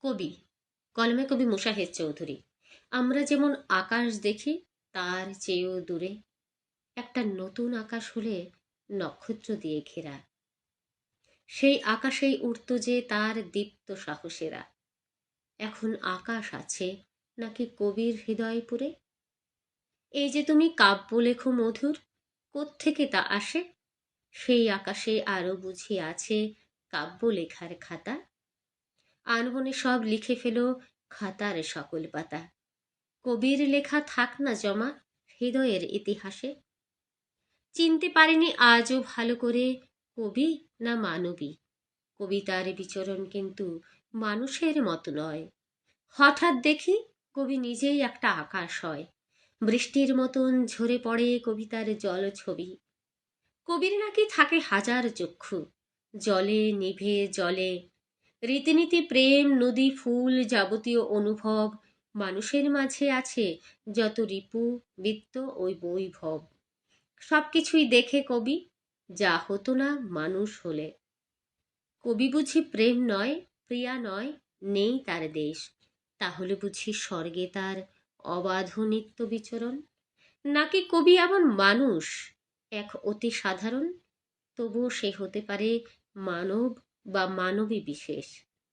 কবি, কলমে কবি মোশাহেদ চৌধুরী। আমরা যেমন আকাশ দেখি তার চেয়েও দূরে একটা নতুন আকাশ হলে নক্ষত্র দিয়ে ঘেরা, সেই আকাশেই উড়ত যে তার দীপ্ত সাহসেরা। এখন আকাশ আছে নাকি কবির হৃদয়পুরে? এই যে তুমি কাব্য লেখো মধুর, কোত্থেকে তা আসে? সেই আকাশে আরো বুঝি আছে কাব্য লেখার খাতা? আনমনে সব লিখে ফেলো খাতার সকল পাতা। কবির লেখা থাক না জমা হৃদয়ের ইতিহাসে। চিনতে পারিনি আজও ভালো করে কবি না মানবী। কবিতার বিচরণ কিন্তু মানুষের মতো নয়। হঠাৎ দেখি কবি নিজেই একটা আকাশ হয়, বৃষ্টির মতন ঝরে পড়ে কবিতার জলছবি। কবির নাকি থাকে হাজার চক্ষু, জলে নিভে জলে রীতিনীতি প্রেম নদী ফুল যাবতীয় অনুভব। মানুষের মাঝে আছে যত রিপু বৃত্ত ওই বৈভব। সবকিছুই দেখে কবি, যা হতো না মানুষ হলে। কবি বুঝি প্রেম নয়, প্রিয়া নয়, নেই তার দেশ। তাহলে বুঝি স্বর্গে তার অবাধ নিত্য বিচরণ? নাকি কবি এমন মানুষ, এক অতি সাধারণ, তবুও সে হতে পারে মানব বা মানবী বিশেষ।